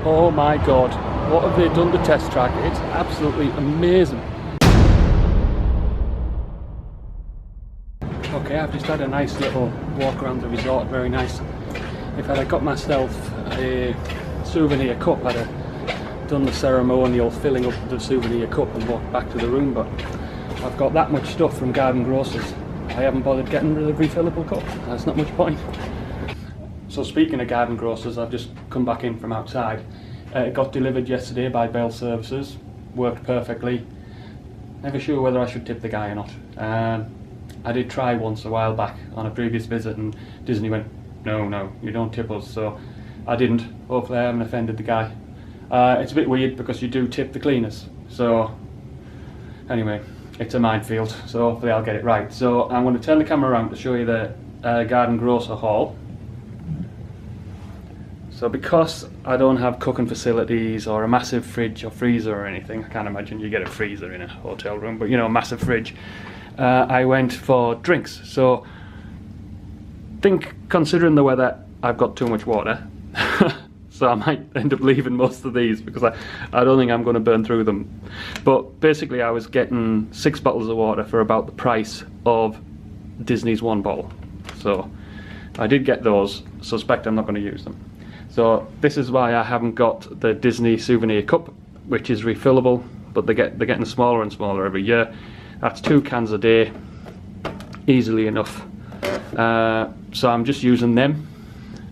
Oh my god, what have they done to test track? It's absolutely amazing. Okay, I've just had a nice little walk around the resort, very nice. If I'd have got myself a souvenir cup, I'd have done the ceremonial filling up the souvenir cup and walked back to the room, but I've got that much stuff from Garden Grocers. I haven't bothered getting rid of the refillable cup. There's not much point. So speaking of Garden Grocers, I've just come back in from outside. It got delivered yesterday by Bell Services. Worked perfectly. Never sure whether I should tip the guy or not. I did try once a while back on a previous visit and Disney went, no, you don't tip us. So I didn't. Hopefully I haven't offended the guy. It's a bit weird because you do tip the cleaners. So anyway, it's a minefield. So hopefully I'll get it right. So I'm going to turn the camera around to show you the Garden Grocer haul. So because I don't have cooking facilities or a massive fridge or freezer or anything, I can't imagine you get a freezer in a hotel room, but you know, a massive fridge, I went for drinks. So considering the weather, I've got too much water. So I might end up leaving most of these because I don't think I'm going to burn through them. But basically I was getting 6 bottles of water for about the price of Disney's 1 bottle. So I did get those, suspect I'm not going to use them. So this is why I haven't got the Disney souvenir cup, which is refillable, but they're getting smaller and smaller every year. That's 2 cans a day, easily enough. So I'm just using them.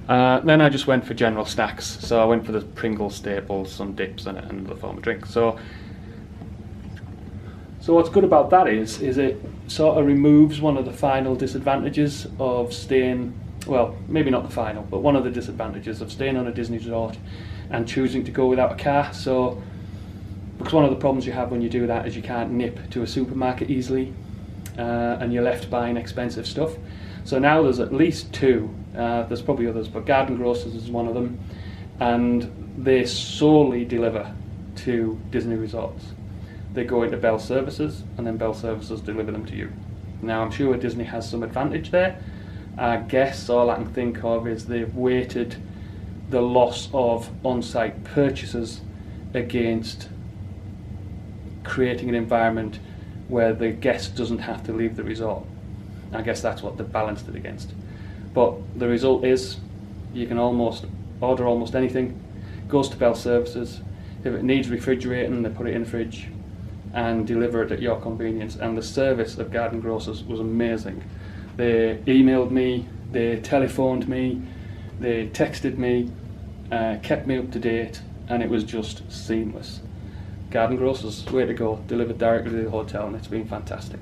Then I just went for general snacks. So I went for the Pringles staples, some dips and another form of drink. So what's good about that is it sort of removes one of the final disadvantages of staying, well, maybe not the final, but one of the disadvantages of staying on a Disney resort and choosing to go without a car. So, because one of the problems you have when you do that is you can't nip to a supermarket easily, and you're left buying expensive stuff. So now there's at least 2, there's probably others, but Garden Grocers is one of them, and they solely deliver to Disney resorts. They go into Bell Services, and then Bell Services deliver them to you. Now I'm sure Disney has some advantage there. I guess all I can think of is they've weighted the loss of on-site purchases against creating an environment where the guest doesn't have to leave the resort. I guess that's what they've balanced it against. But the result is you can order almost anything, goes to Bell Services. If it needs refrigerating, they put it in the fridge and deliver it at your convenience. And the service of Garden Grocers was amazing. They emailed me, they telephoned me, they texted me, kept me up to date, and it was just seamless. Garden Grocers, way to go, delivered directly to the hotel, and it's been fantastic.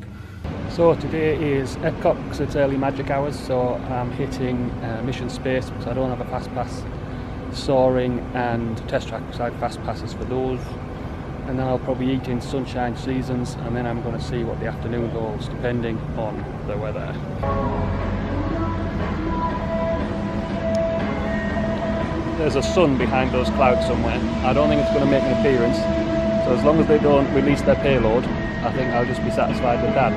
So today is EPCOT because it's early magic hours, so I'm hitting Mission Space because I don't have a fast pass, Soarin and Test Track because I have fast passes for those. And then I'll probably eat in Sunshine Seasons, and then I'm going to see what the afternoon holds depending on the weather. There's a sun behind those clouds somewhere. I don't think it's going to make an appearance, so as long as they don't release their payload, I think I'll just be satisfied with that.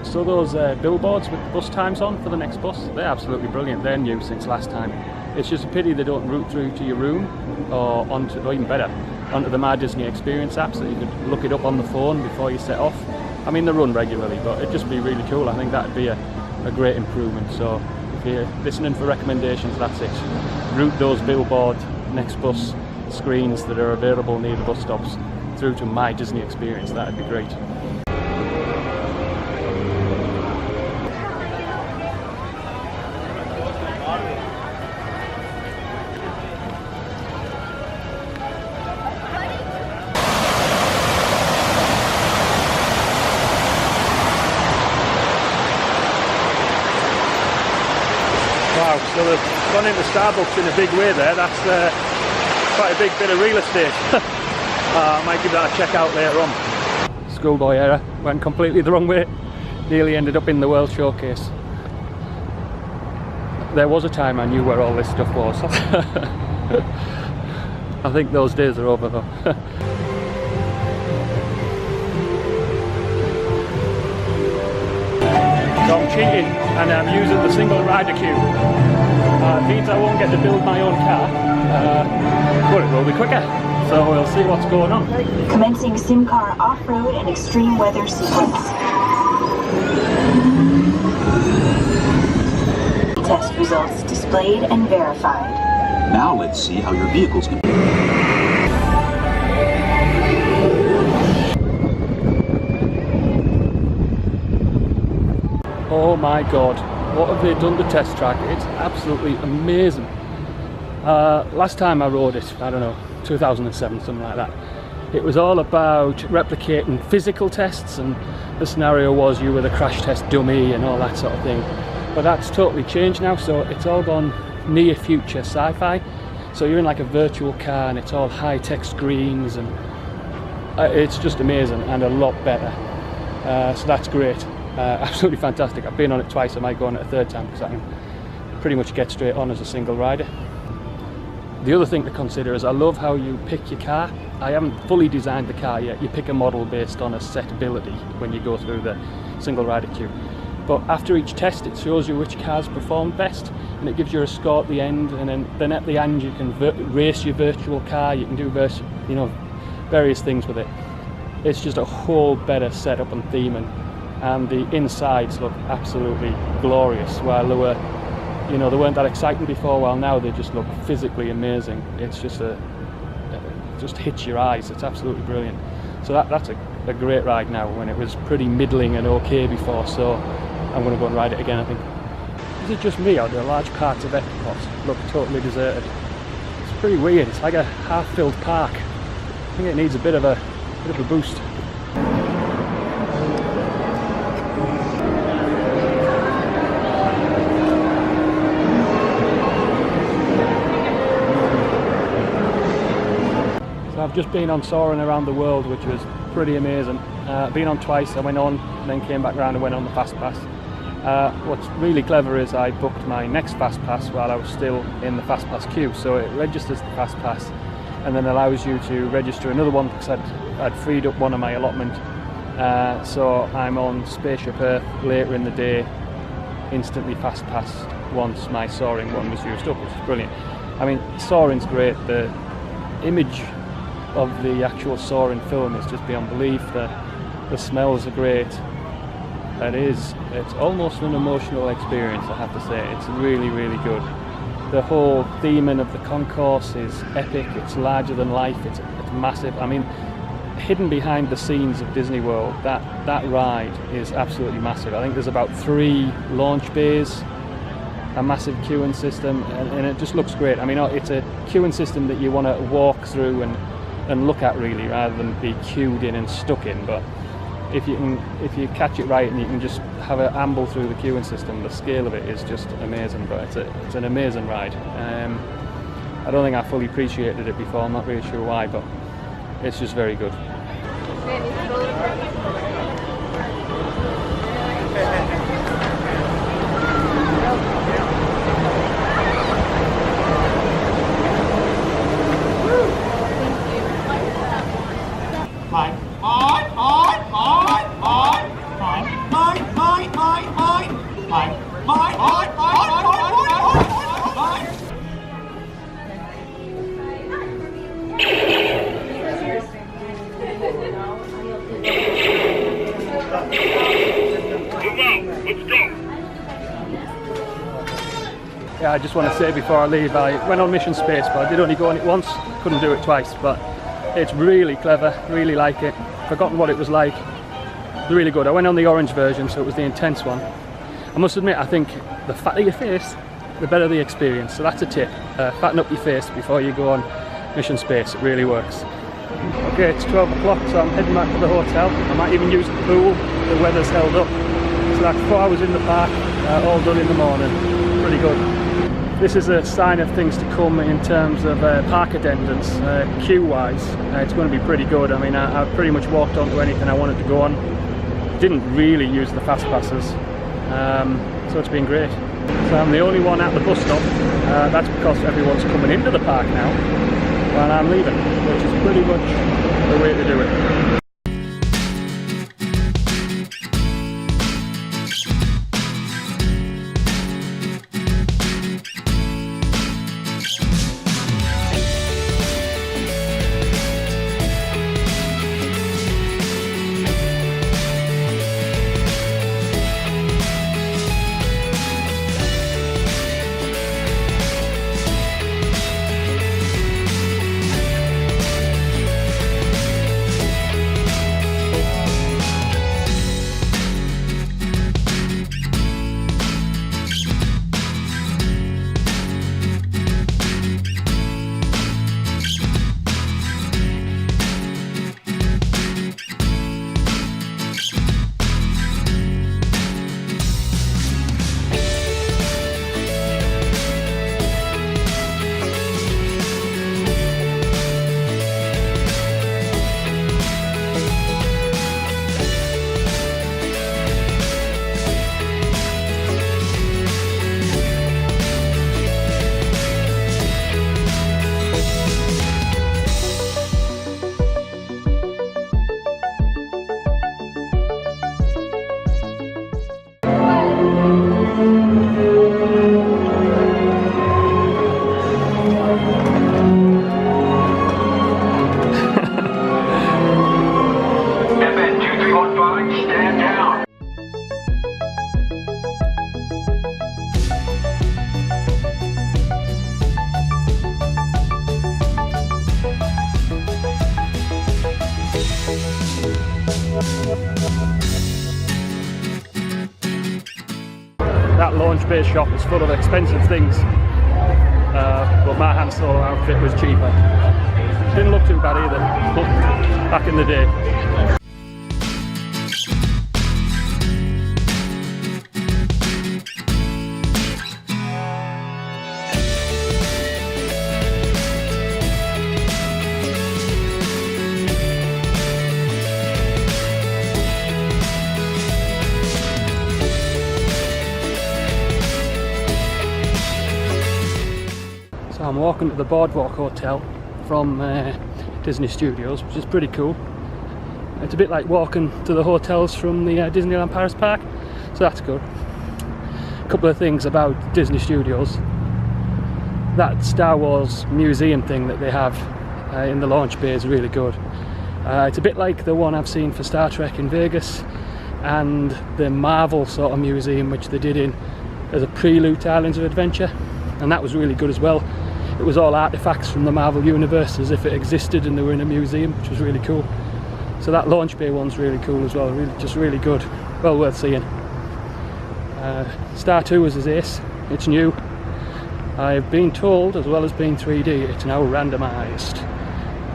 So those billboards with the bus times on for the next bus, they're absolutely brilliant. They're new since last time. It's just a pity they don't route through to your room or even better, onto the My Disney Experience app so you could look it up on the phone before you set off. I mean, they run regularly, but it'd just be really cool. I think that'd be a great improvement. So if you're listening for recommendations, that's it. Route those billboard next bus screens that are available near the bus stops through to My Disney Experience. That'd be great. Wow, so they've gone into Starbucks in a big way there. That's quite a big bit of real estate. I might give that a check out later on. Schoolboy error, went completely the wrong way. Nearly ended up in the World Showcase. There was a time I knew where all this stuff was. I think those days are over though. So I'm cheating. and I'm using the single rider queue. It means I won't get to build my own car, but it will be quicker. So we'll see what's going on. Commencing sim car off-road and extreme weather sequence. Test results displayed and verified. Now let's see how your vehicles can... Oh my god, what have they done to test track? It's absolutely amazing. Last time I rode it, I don't know, 2007, something like that. It was all about replicating physical tests, and the scenario was you were the crash test dummy and all that sort of thing. But that's totally changed now, so it's all gone near future sci-fi. So you're in like a virtual car and it's all high-tech screens, and it's just amazing and a lot better. So that's great. Absolutely fantastic. I've been on it twice. I might go on it a third time because I can pretty much get straight on as a single rider. The other thing to consider is I love how you pick your car. I haven't fully designed the car yet. You pick a model based on a set ability when you go through the single rider queue. But after each test it shows you which cars performed best, and it gives you a score at the end, and then at the end you can race your virtual car, you can do various things with it. It's just a whole better setup and theming. And the insides look absolutely glorious, while they weren't that exciting before, while now they just look physically amazing. It's just it just hits your eyes. It's absolutely brilliant. So that's a great ride now, when it was pretty middling and okay before, so I'm going to go and ride it again, I think. Is it just me, or do large parts of EPCOT look totally deserted? It's pretty weird. It's like a half-filled park. I think it needs a bit of a boost. I've just been on Soarin around the world, which was pretty amazing. Been on twice. I went on and then came back round and went on the fast pass. What's really clever is I booked my next fast pass while I was still in the fast pass queue, so it registers the fast pass and then allows you to register another one, because I'd freed up one of my allotment. So I'm on Spaceship Earth later in the day, instantly fast passed once my Soarin one was used up, which is brilliant. I mean, Soarin's great. The image of the actual Soarin film is just beyond belief. The smells are great. It's almost an emotional experience, I have to say. It's really, really good. The whole theming of the concourse is epic. It's larger than life. It's massive. I mean, hidden behind the scenes of Disney World, that ride is absolutely massive. I think there's about 3 launch bays, a massive queuing system, and it just looks great. I mean, it's a queuing system that you want to walk through and look at, really, rather than be queued in and stuck in. But if you catch it right and you can just have an amble through the queuing system, the scale of it is just amazing. But it's an amazing ride. I don't think I fully appreciated it before. I'm not really sure why, but it's just very good. Yeah, I just want to say before I leave, I went on Mission Space, but I did only go on it once, couldn't do it twice, but it's really clever, really like it. Forgotten what it was like. Really good. I went on the orange version, so it was the intense one. I must admit, I think the fatter your face, the better the experience, so that's a tip. Fatten up your face before you go on Mission Space, it really works. Okay, it's 12 o'clock, so I'm heading back to the hotel. I might even use the pool, the weather's held up. So that's 4 hours in the park, all done in the morning. Pretty good. This is a sign of things to come in terms of park attendance, queue-wise. It's going to be pretty good. I mean, I've pretty much walked onto anything I wanted to go on. Didn't really use the fast passes, so it's been great. So I'm the only one at the bus stop. That's because everyone's coming into the park now while I'm leaving, which is pretty much the way to do it. That launch bay shop was full of expensive things, but my Han Solo outfit was cheaper. Didn't look too bad either, but back in the day. So I'm walking to the Boardwalk Hotel from Disney Studios, which is pretty cool. It's a bit like walking to the hotels from the Disneyland Paris park, so that's good. A couple of things about Disney Studios. That Star Wars museum thing that they have in the launch bay is really good. It's a bit like the one I've seen for Star Trek in Vegas, and the Marvel sort of museum which they did in as a prelude to Islands of Adventure, and that was really good as well. It was all artifacts from the Marvel universe as if it existed and they were in a museum, which was really cool. So that launch bay one's really cool as well, just really good, well worth seeing. Star Tours is ace, it's new. I've been told, as well as being 3D, it's now randomised.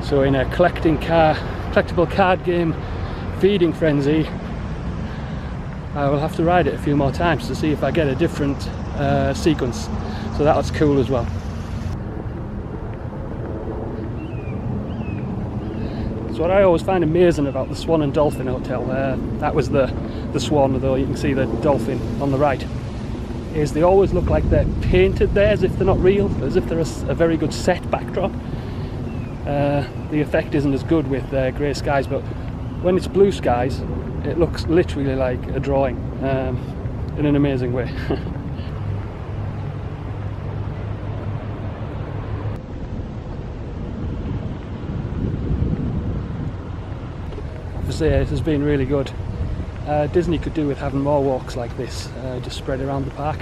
So in a collectible card game feeding frenzy, I will have to ride it a few more times to see if I get a different sequence. So that was cool as well. So what I always find amazing about the Swan and Dolphin Hotel, that was the Swan, although you can see the Dolphin on the right, is they always look like they're painted there as if they're not real, as if they're a very good set backdrop. The effect isn't as good with grey skies, but when it's blue skies it looks literally like a drawing in an amazing way. This has been really good. Disney could do with having more walks like this, just spread around the park,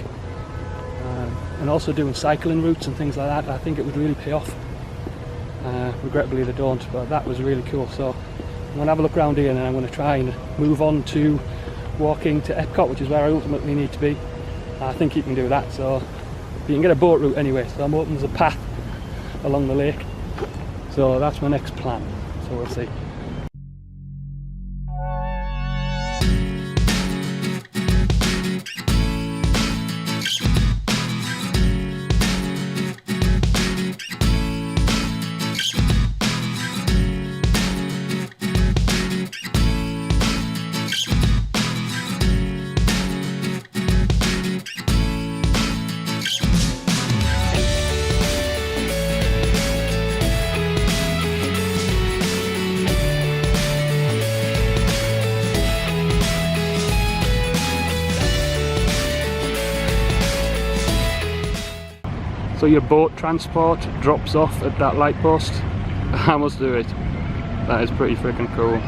and also doing cycling routes and things like that. I think it would really pay off. Regrettably they don't, but that was really cool. So I'm going to have a look around here, and I'm going to try and move on to walking to EPCOT, which is where I ultimately need to be. I think you can do that, so you can get a boat route anyway, so I'm hoping there's a path along the lake. So that's my next plan, so we'll see. So your boat transport drops off at that light post. I must do it. That is pretty freaking cool.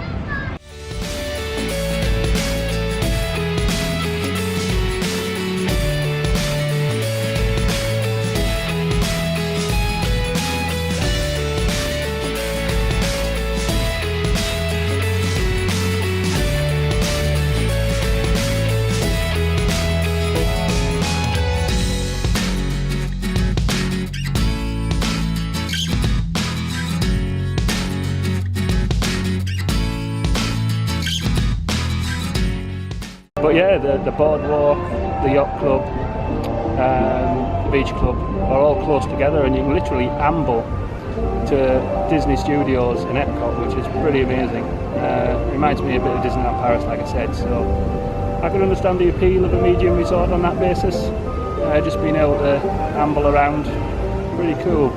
But yeah, the boardwalk, the yacht club, the beach club are all close together, and you can literally amble to Disney Studios in EPCOT, which is pretty amazing. Reminds me a bit of Disneyland Paris, like I said, so I can understand the appeal of a medium resort on that basis. Just being able to amble around, pretty cool.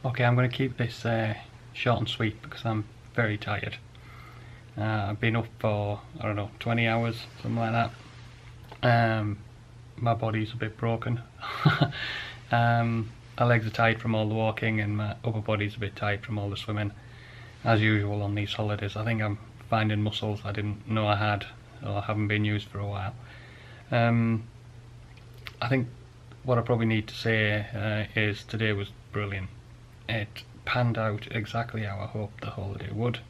Okay, I'm going to keep this short and sweet because I'm very tired. I've been up for, I don't know, 20 hours, something like that. My body's a bit broken. My legs are tired from all the walking and my upper body's a bit tired from all the swimming. As usual on these holidays, I think I'm finding muscles I didn't know I had or haven't been used for a while. I think what I probably need to say is today was brilliant. It panned out exactly how I hoped the holiday would,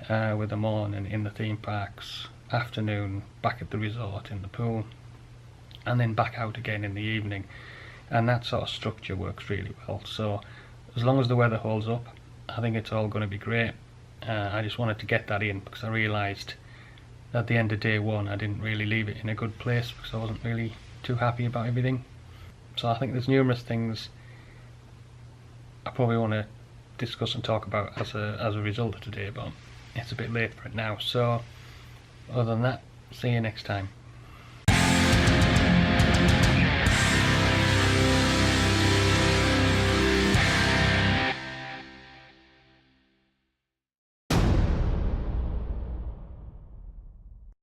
with the morning in the theme parks, afternoon back at the resort in the pool, and then back out again in the evening, and that sort of structure works really well. So as long as the weather holds up, I think it's all going to be great. I just wanted to get that in because I realised at the end of day one I didn't really leave it in a good place because I wasn't really too happy about everything. So I think there's numerous things I probably want to discuss and talk about as a result of today, but it's a bit late for it now. So other than that, see you next time.